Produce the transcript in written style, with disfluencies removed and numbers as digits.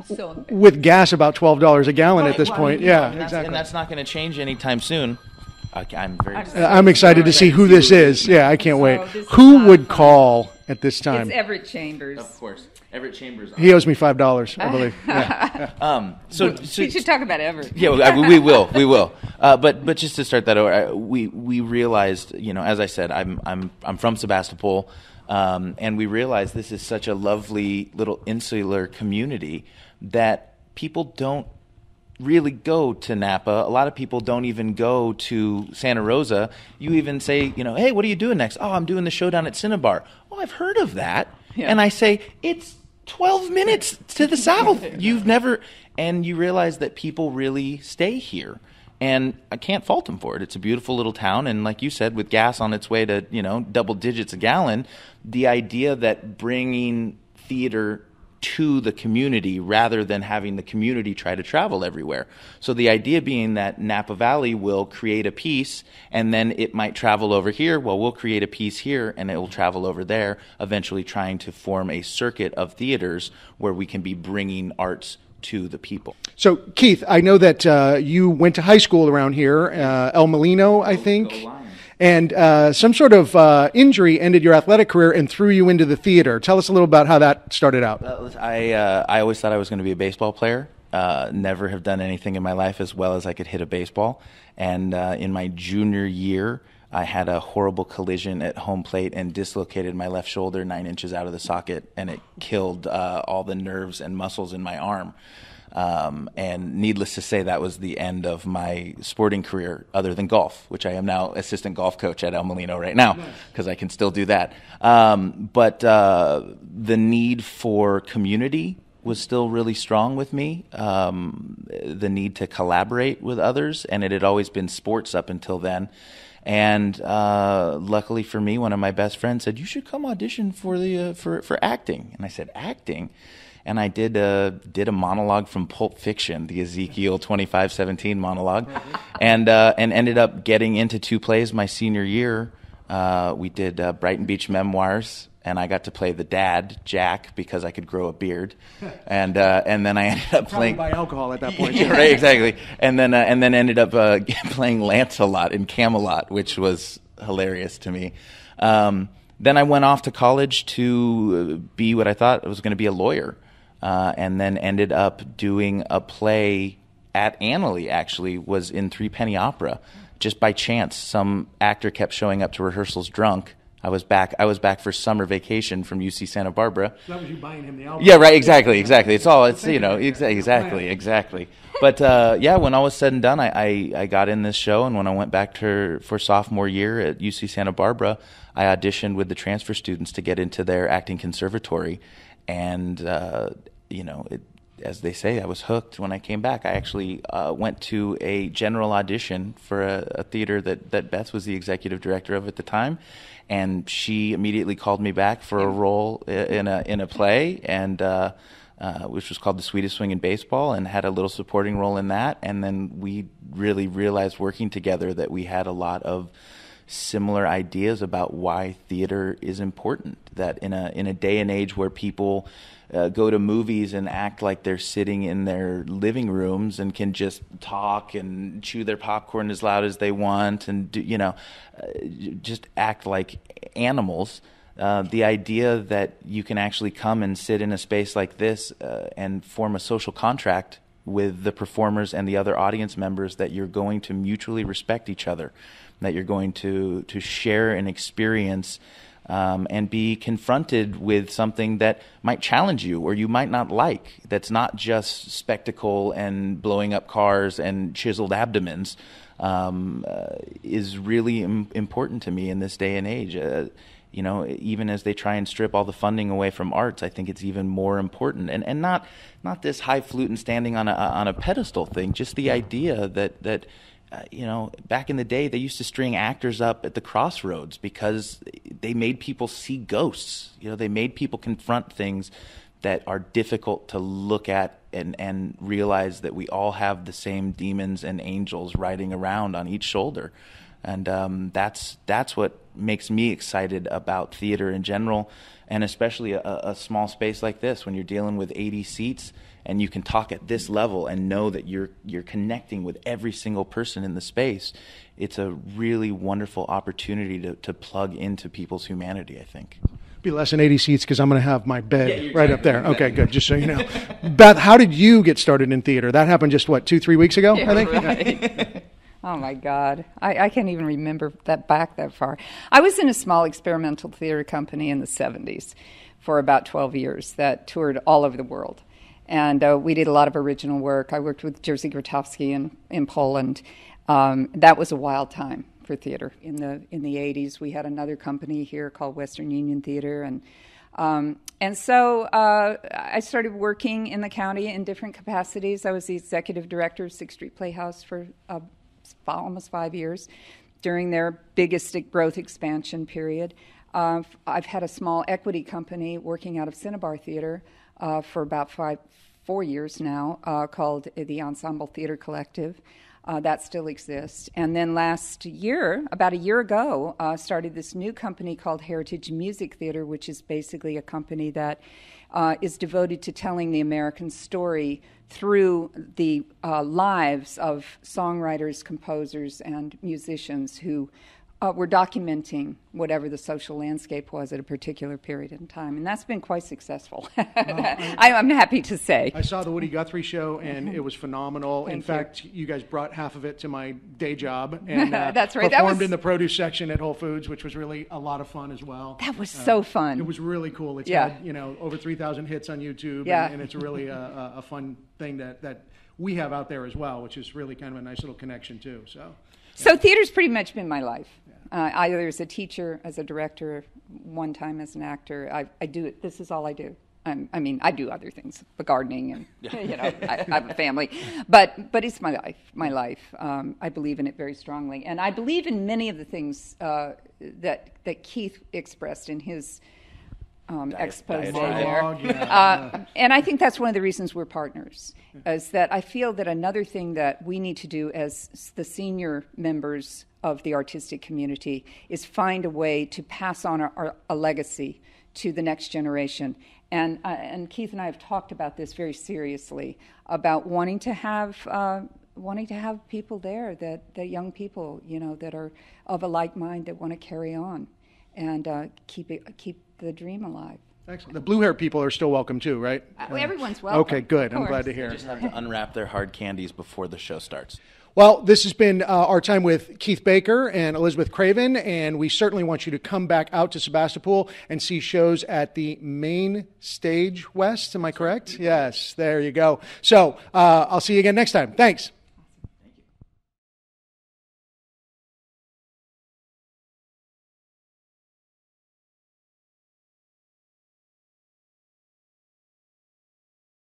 So with gas about $12 a gallon at this point. Yeah, exactly. And that's not going to change anytime soon. I'm excited to see who this is. Yeah, I can't wait. this is Who would call at this time? it's Everett Chambers. Of course. Everett Chambers. He owes me $5, I believe. Yeah. So We should talk about Everett. Yeah, we will. But just to start that over, we realized, as I said, I'm from Sebastopol, and we realized this is such a lovely little insular community that people don't really go to Napa. A lot of people don't even go to Santa Rosa. You even say, hey, what are you doing next? Oh, I'm doing the showdown at Cinnabar. Oh, I've heard of that. Yeah. And I say, it's 12 minutes to the south. You've never, and you realize that people really stay here. And I can't fault them for it. It's a beautiful little town. And like you said, with gas on its way to, double digits a gallon, the idea that bringing theater to the community rather than having the community try to travel everywhere. So the idea being that Napa Valley will create a piece and then it might travel over here. Well, we'll create a piece here and it will travel over there, eventually trying to form a circuit of theaters where we can be bringing arts to the people. So, Keith, I know that you went to high school around here, El Molino, I think. Go Lions. And some sort of injury ended your athletic career and threw you into the theater. Tell us a little about how that started out. I always thought I was going to be a baseball player. Never have done anything in my life as well as I could hit a baseball. And in my junior year, I had a horrible collision at home plate and dislocated my left shoulder 9 inches out of the socket, and it killed all the nerves and muscles in my arm. And needless to say, that was the end of my sporting career other than golf, which I am now assistant golf coach at El Molino right now because I can still do that. But the need for community was still really strong with me, the need to collaborate with others, and it had always been sports up until then. And luckily for me, one of my best friends said, "You should come audition for acting." And I said, "Acting?" And I did a monologue from Pulp Fiction, the Ezekiel 25:17 monologue, and ended up getting into 2 plays my senior year. We did Brighton Beach Memoirs, and I got to play the dad, Jack, because I could grow a beard, and then I ended up playing by alcohol at that point. Yeah, right, exactly. And then ended up playing Lancelot in Camelot, which was hilarious to me. Then I went off to college to be what I thought was going to be a lawyer. And then ended up doing a play at Annalee, actually, was in Three Penny Opera. Just by chance, some actor kept showing up to rehearsals drunk. I was back for summer vacation from UC Santa Barbara. So that was you buying him the album. Yeah, right, exactly. Exactly. But when all was said and done, I got in this show, and when I went back for sophomore year at UC Santa Barbara, I auditioned with the transfer students to get into their acting conservatory. And as they say, I was hooked when I came back. I actually went to a general audition for a theater that Beth was the executive director of at the time, and she immediately called me back for a role in a play, and which was called The Sweetest Swing in Baseball, and had a little supporting role in that. And then we really realized working together that we had a lot of similar ideas about why theater is important, that in a day and age where people go to movies and act like they're sitting in their living rooms and can just talk and chew their popcorn as loud as they want and just act like animals. The idea that you can actually come and sit in a space like this and form a social contract with the performers and the other audience members, that you're going to mutually respect each other, that you're going to share an experience and be confronted with something that might challenge you or you might not like, that's not just spectacle and blowing up cars and chiseled abdomens, is really important to me in this day and age. Even as they try and strip all the funding away from arts, I think it's even more important. And not this highfalutin standing on a pedestal thing, just the idea that back in the day, they used to string actors up at the crossroads because they made people see ghosts. They made people confront things that are difficult to look at and realize that we all have the same demons and angels riding around on each shoulder. And that's what makes me excited about theater in general, and especially a small space like this when you're dealing with 80 seats and you can talk at this level and know that you're connecting with every single person in the space. It's a really wonderful opportunity to plug into people's humanity, I think. Be less than 80 seats because I'm going to have my bed right up there. Exactly. Okay, good. Just so you know. Beth, how did you get started in theater? That happened just, 2-3 weeks ago, I think? Right. Oh, my God. I can't even remember that far. I was in a small experimental theater company in the 70s for about 12 years that toured all over the world. And we did a lot of original work. I worked with Jerzy Grotowski in Poland. That was a wild time for theater. In the 80s, we had another company here called Western Union Theater. And so I started working in the county in different capacities. I was the executive director of 6th Street Playhouse for almost 5 years during their biggest growth expansion period. I've had a small equity company working out of Cinnabar Theater for about 4 years now called the Ensemble Theater Collective. That still exists. And then last year, about a year ago, started this new company called Heritage Music Theater, which is basically a company that is devoted to telling the American story through the lives of songwriters, composers, and musicians who were documenting whatever the social landscape was at a particular period in time. And that's been quite successful, I'm happy to say. I saw the Woody Guthrie show, and it was phenomenal. Thank in you. fact, you guys brought half of it to my day job. And That's right. performed in the produce section at Whole Foods, which was really a lot of fun as well. That was so fun. It was really cool. It's Yeah. had, over 3,000 hits on YouTube, Yeah. and it's really a fun thing that we have out there as well, which is really kind of a nice little connection too. So theater's pretty much been my life. Either as a teacher, as a director, one time as an actor. I do it. This is all I do. I do other things, but gardening and I have a family, but it's my life. My life. I believe in it very strongly, and I believe in many of the things that Keith expressed in his expose there. And I think that's one of the reasons we're partners, is that I feel that another thing that we need to do as the senior members of the artistic community is find a way to pass on a legacy to the next generation. And Keith and I have talked about this very seriously, about wanting to have people there, that young people, that are of a like mind, that want to carry on and keep the dream alive. Excellent. The blue-haired people are still welcome too, right? Everyone's welcome. Okay, good. I'm Of glad to course. hear. They just have to unwrap their hard candies before the show starts. Well, this has been our time with Keith Baker and Elizabeth Craven, and we certainly want you to come back out to Sebastopol and see shows at the Main Stage West. Am I correct? Yes, there you go. So I'll see you again next time. Thanks.